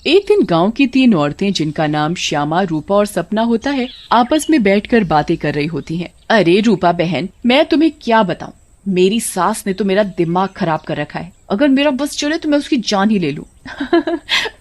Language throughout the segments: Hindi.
एक दिन गांव की 3 औरतें, जिनका नाम श्यामा, रूपा और सपना होता है, आपस में बैठकर बातें कर रही होती हैं। अरे रूपा बहन, मैं तुम्हें क्या बताऊं, मेरी सास ने तो मेरा दिमाग खराब कर रखा है। अगर मेरा बस चले तो मैं उसकी जान ही ले लूं।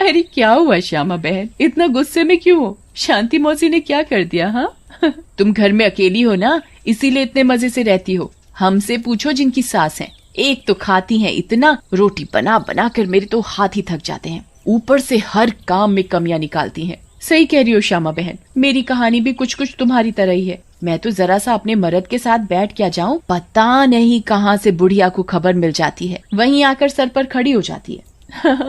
अरे क्या हुआ श्यामा बहन, इतना गुस्से में क्यों हो? शांति मौसी ने क्या कर दिया? हाँ तुम घर में अकेली हो ना, इसीलिए इतने मजे से रहती हो। हमसे पूछो जिनकी सास है, एक तो खाती है इतना, रोटी बना बना कर मेरे तो हाथ ही थक जाते हैं, ऊपर से हर काम में कमियां निकालती हैं। सही कह रही हो श्यामा बहन, मेरी कहानी भी कुछ कुछ तुम्हारी तरह ही है। मैं तो जरा सा अपने मर्द के साथ बैठ क्या जाऊं, पता नहीं कहां से बुढ़िया को खबर मिल जाती है, वहीं आकर सर पर खड़ी हो जाती है।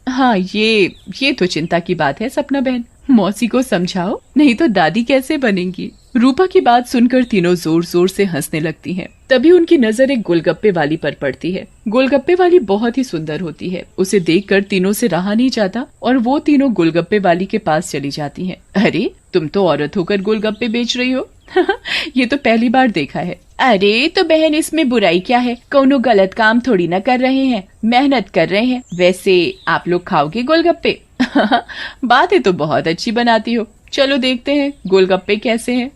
हाँ ये तो चिंता की बात है सपना बहन, मौसी को समझाओ, नहीं तो दादी कैसे बनेंगी। रूपा की बात सुनकर तीनों जोर जोर से हंसने लगती हैं। तभी उनकी नजर एक गोलगप्पे वाली पर पड़ती है। गोलगप्पे वाली बहुत ही सुंदर होती है, उसे देखकर तीनों से रहा नहीं जाता और वो तीनों गोलगप्पे वाली के पास चली जाती हैं। अरे तुम तो औरत होकर गोलगप्पे बेच रही हो। ये तो पहली बार देखा है। अरे तो बहन, इसमें बुराई क्या है, कोनो गलत काम थोड़ी ना कर रहे हैं, मेहनत कर रहे हैं। वैसे आप लोग खाओगे गोलगप्पे? बातें तो बहुत अच्छी बनाती हो, चलो देखते हैं गोलगप्पे कैसे हैं।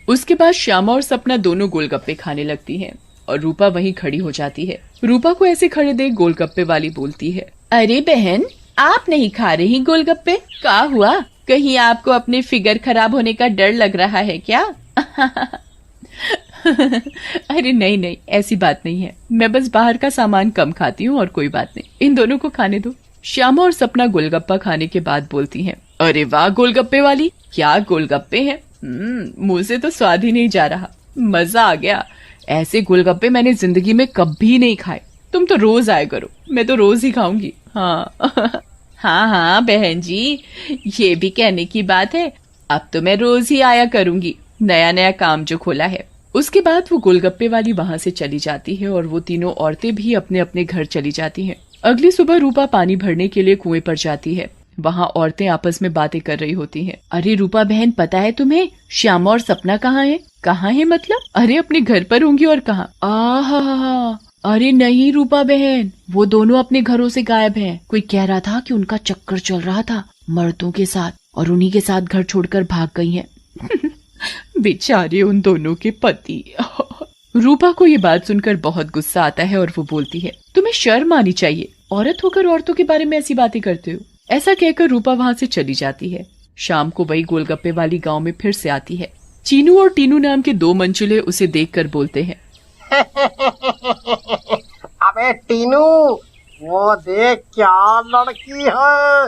उसके बाद श्यामा और सपना दोनों गोलगप्पे खाने लगती हैं और रूपा वहीं खड़ी हो जाती है। रूपा को ऐसे खड़े देख गोलगप्पे वाली बोलती है, अरे बहन, आप नहीं खा रही गोलगप्पे? क्या हुआ, कहीं आपको अपने फिगर खराब होने का डर लग रहा है क्या? अरे नहीं, ऐसी बात नहीं है, मैं बस बाहर का सामान कम खाती हूँ और कोई बात नहीं, इन दोनों को खाने दो। श्यामा और सपना गोलगप्पा खाने के बाद बोलती हैं, अरे वाह गोलगप्पे वाली, क्या गोलगप्पे हैं, मुंह से तो स्वाद ही नहीं जा रहा, मजा आ गया। ऐसे गोलगप्पे मैंने जिंदगी में कभी नहीं खाए, तुम तो रोज आया करो, मैं तो रोज ही खाऊंगी। हाँ हाँ बहन जी, ये भी कहने की बात है, अब तो मैं रोज ही आया करूंगी, नया नया काम जो खोला है। उसके बाद वो गोलगप्पे वाली वहाँ से चली जाती है और वो तीनों औरतें भी अपने अपने घर चली जाती हैं। अगली सुबह रूपा पानी भरने के लिए कुएं पर जाती है। वहाँ औरतें आपस में बातें कर रही होती हैं। अरे रूपा बहन, पता है तुम्हें श्यामा और सपना कहाँ है? कहाँ है मतलब? अरे अपने घर पर होंगी और कहाँ? आहा, अरे नहीं रूपा बहन, वो दोनों अपने घरों से गायब हैं। कोई कह रहा था कि उनका चक्कर चल रहा था मर्दों के साथ और उन्हीं के साथ घर छोड़कर भाग गई हैं। बेचारे उन दोनों के पति। रूपा को ये बात सुनकर बहुत गुस्सा आता है और वो बोलती है, तुम्हें शर्म आनी चाहिए, औरत होकर औरतों के बारे में ऐसी बातें करते हो। ऐसा कहकर रूपा वहाँ से चली जाती है। शाम को वही गोलगप्पे वाली गांव में फिर से आती है। चीनू और टीनू नाम के 2 मंचूले उसे देखकर बोलते हैं, अबे टीनू, वो देख क्या लड़की है,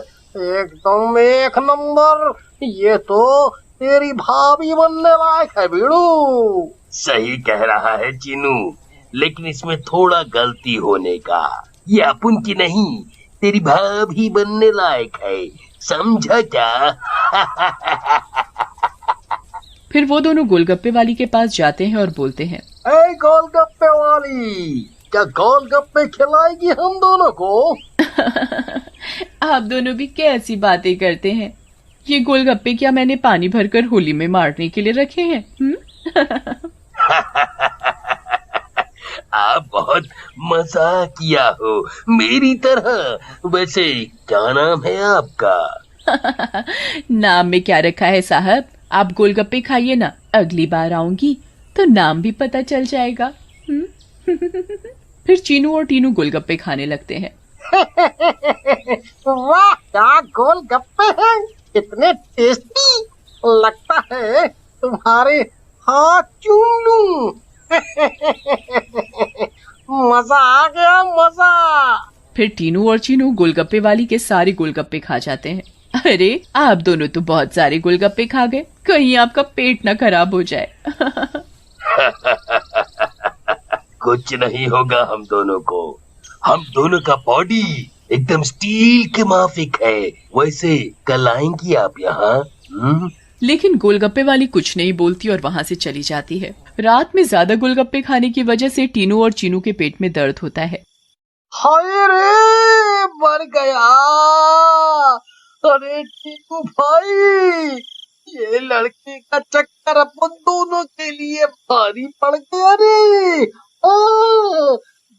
एकदम एक नंबर, ये तो तेरी भाभी बनने लायक है बीड़ू। सही कह रहा है चीनू, लेकिन इसमें थोड़ा गलती होने का, ये अपन की नहीं, तेरी भाभी बनने लायक है, समझा क्या? फिर वो दोनों गोलगप्पे वाली के पास जाते हैं और बोलते हैं, ए गोलगप्पे वाली, क्या गोलगप्पे खिलाएगी हम दोनों को? आप दोनों भी कैसी बातें करते हैं, ये गोलगप्पे क्या मैंने पानी भरकर होली में मारने के लिए रखे हैं? आप बहुत मजाक किया हो मेरी तरह। वैसे क्या नाम है आपका? नाम में क्या रखा है साहब, आप गोलगप्पे खाइए ना, अगली बार आऊंगी तो नाम भी पता चल जाएगा। फिर चीनू और टीनू गोलगप्पे खाने लगते हैं। वाह, क्या गोलगप्पे हैं, कितने टेस्टी, लगता है तुम्हारे हाथ चूम लूं। मजा आ गया, मजा। फिर टीनू और चीनू गोलगप्पे वाली के सारे गोलगप्पे खा जाते हैं। अरे आप दोनों तो बहुत सारे गोलगप्पे खा गए, कहीं आपका पेट ना खराब हो जाए। कुछ नहीं होगा हम दोनों को, हम दोनों का बॉडी एकदम स्टील के माफिक है। वैसे कल आएंगी आप यहाँ? लेकिन गोलगप्पे वाली कुछ नहीं बोलती और वहाँ से चली जाती है। रात में ज्यादा गोलगप्पे खाने की वजह से टीनू और चीनू के पेट में दर्द होता है। हाय रे, मर गया। अरे टीनू भाई, ये लड़की का चक्कर अपन दोनों के लिए भारी पड़ गया रे।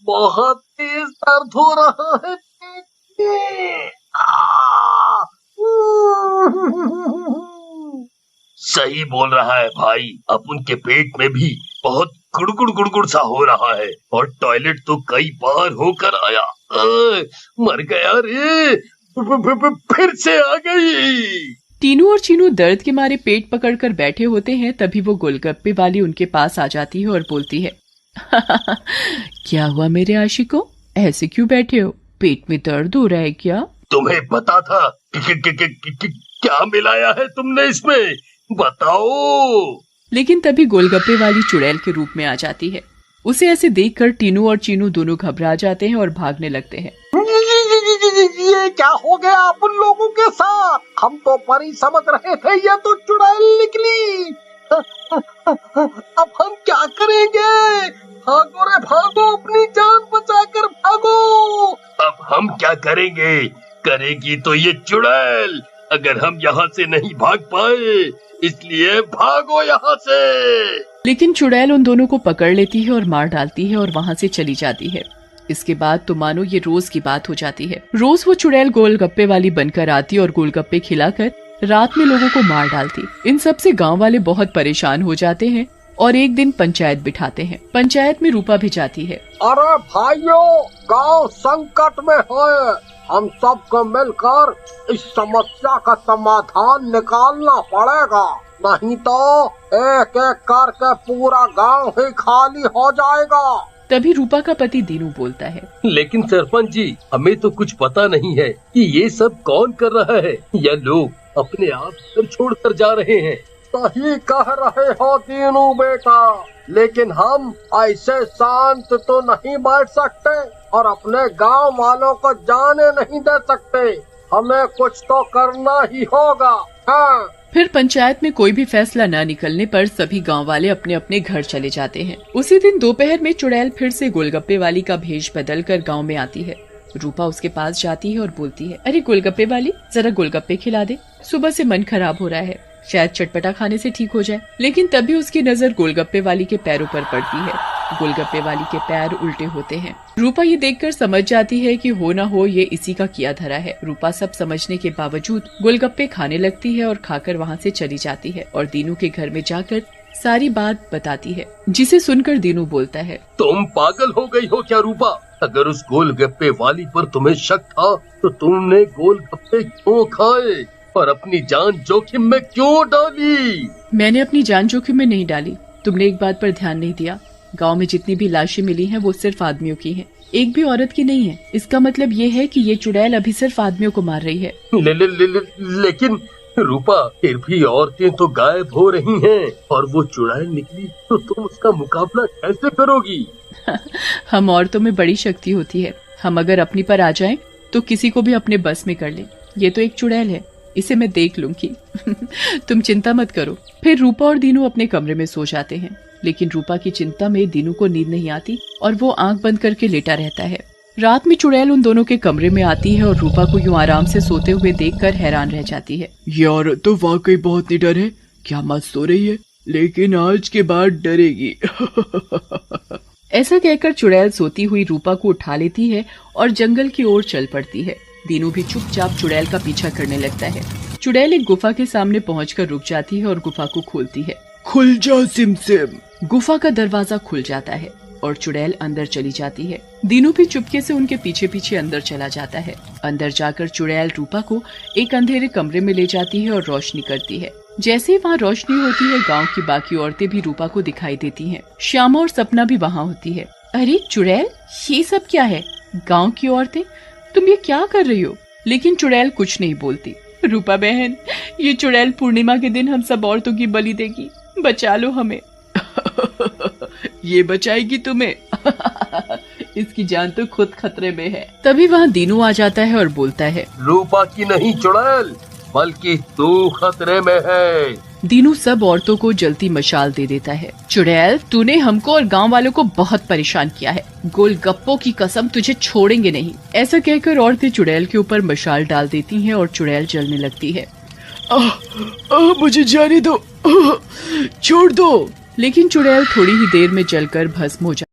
बहुत तेज दर्द हो रहा है पेट में। सही बोल रहा है भाई, अपन के पेट में भी बहुत गुड़गुड़ गुड़गुड़ सा हो रहा है और टॉयलेट तो कई बार होकर आया। मर गया रे, फिर से आ गई। टीनू और चीनू दर्द के मारे पेट पकड़कर बैठे होते हैं। तभी वो गोलगप्पे वाली उनके पास आ जाती है और बोलती है, क्या हुआ मेरे आशिकों, ऐसे क्यों बैठे हो, पेट में दर्द हो रहा है क्या? तुम्हें पता था क्या मिलाया है तुमने इसमें, बताओ। लेकिन तभी गोलगप्पे वाली चुड़ैल के रूप में आ जाती है। उसे ऐसे देखकर टीनू और चीनू दोनों घबरा जाते हैं और भागने लगते हैं। ये क्या हो गया अपन लोगों के साथ? हम तो परी समझ रहे थे, ये तो चुड़ैल निकली। अब हम क्या करेंगे? भागो रे भागो, अपनी जान बचाकर भागो। अब हम क्या करेंगे? करेगी तो ये चुड़ैल, अगर हम यहाँ से नहीं भाग पाए, इसलिए भागो यहाँ से। लेकिन चुड़ैल उन दोनों को पकड़ लेती है और मार डालती है और वहाँ से चली जाती है। इसके बाद तो मानो ये रोज की बात हो जाती है। रोज वो चुड़ैल गोलगप्पे वाली बनकर आती और गोलगप्पे खिलाकर रात में लोगों को मार डालती। इन सब से गांव वाले बहुत परेशान हो जाते हैं और एक दिन पंचायत बिठाते हैं। पंचायत में रूपा भी जाती है। अरे भाइयों, गांव संकट में है, हम सबको मिलकर इस समस्या का समाधान निकालना पड़ेगा, नहीं तो एक एक करके पूरा गांव ही खाली हो जाएगा। तभी रूपा का पति दीनू बोलता है, लेकिन सरपंच जी, हमें तो कुछ पता नहीं है कि ये सब कौन कर रहा है, या लोग अपने आप घर छोड़कर जा रहे हैं। सही कह रहे हो दीनू बेटा, लेकिन हम ऐसे शांत तो नहीं बैठ सकते और अपने गांव वालों को जाने नहीं दे सकते। हमें कुछ तो करना ही होगा। हाँ। फिर पंचायत में कोई भी फैसला न निकलने पर सभी गांव वाले अपने अपने घर चले जाते हैं। उसी दिन दोपहर में चुड़ैल फिर से गोलगप्पे वाली का भेष बदल कर गाँव में आती है। रूपा उसके पास जाती है और बोलती है, अरे गोलगप्पे वाली, जरा गोलगप्पे खिला दे, सुबह से मन खराब हो रहा है, शायद चटपटा खाने से ठीक हो जाए। लेकिन तभी उसकी नजर गोलगप्पे वाली के पैरों पर पड़ती है। गोलगप्पे वाली के पैर उल्टे होते हैं। रूपा ये देखकर समझ जाती है कि हो ना हो ये इसी का किया धरा है। रूपा सब समझने के बावजूद गोलगप्पे खाने लगती है और खाकर वहाँ से चली जाती है और दीनू के घर में जाकर सारी बात बताती है, जिसे सुनकर दीनू बोलता है, तुम पागल हो गई हो क्या रूपा? अगर उस गोलगप्पे वाली पर तुम्हें शक था तो तुमने गोलगप्पे क्यों खाए और अपनी जान जोखिम में क्यों डाली? मैंने अपनी जान जोखिम में नहीं डाली। तुमने एक बात पर ध्यान नहीं दिया, गांव में जितनी भी लाशें मिली हैं वो सिर्फ आदमियों की हैं, एक भी औरत की नहीं है। इसका मतलब ये है कि ये चुड़ैल अभी सिर्फ आदमियों को मार रही है। लेकिन रूपा, फिर भी औरतें तो गायब हो रही हैं और वो चुड़ैल निकली तो तुम उसका मुकाबला कैसे करोगी? हम औरतों में बड़ी शक्ति होती है, हम अगर अपनी पर आ जाएं तो किसी को भी अपने बस में कर ले। ये तो एक चुड़ैल है, इसे मैं देख लूंगी। तुम चिंता मत करो। फिर रूपा और दीनू अपने कमरे में सो जाते हैं। लेकिन रूपा की चिंता में दीनू को नींद नहीं आती और वो आंख बंद करके लेटा रहता है। रात में चुड़ैल उन दोनों के कमरे में आती है और रूपा को यूं आराम से सोते हुए देखकर हैरान रह जाती है। ये औरत तो वाकई बहुत निडर है, क्या मत सो रही है, लेकिन आज के बाद डरेगी। ऐसा कहकर चुड़ैल सोती हुई रूपा को उठा लेती है और जंगल की ओर चल पड़ती है। दीनू भी चुपचाप चुड़ैल का पीछा करने लगता है। चुड़ैल एक गुफा के सामने पहुंचकर रुक जाती है और गुफा को खोलती है। खुल जा सिमसिम। गुफा का दरवाजा खुल जाता है और चुड़ैल अंदर चली जाती है। दीनू भी चुपके से उनके पीछे पीछे अंदर चला जाता है। अंदर जाकर चुड़ैल रूपा को एक अंधेरे कमरे में ले जाती है और रोशनी करती है। जैसे ही वहाँ रोशनी होती है, गांव की बाकी औरतें भी रूपा को दिखाई देती हैं। श्यामा और सपना भी वहाँ होती है। अरे चुड़ैल, ये सब क्या है? गांव की औरतें, तुम ये क्या कर रही हो? लेकिन चुड़ैल कुछ नहीं बोलती। रूपा बहन, ये चुड़ैल पूर्णिमा के दिन हम सब औरतों की बलि देगी, बचा लो हमें। ये बचाएगी तुम्हें? इसकी जान तो खुद खतरे में है। तभी वहाँ दीनू आ जाता है और बोलता है, रूपा की नहीं चुड़ैल, बल्कि तू खतरे में है। दीनू सब औरतों को जलती मशाल दे देता है। चुड़ैल, तूने हमको और गांव वालों को बहुत परेशान किया है, गोलगप्पों की कसम तुझे छोड़ेंगे नहीं। ऐसा कहकर औरतें चुड़ैल के ऊपर मशाल डाल देती हैं और चुड़ैल जलने लगती है। मुझे जाने दो, छोड़ दो। लेकिन चुड़ैल थोड़ी ही देर में जलकर भस्म हो जाती है।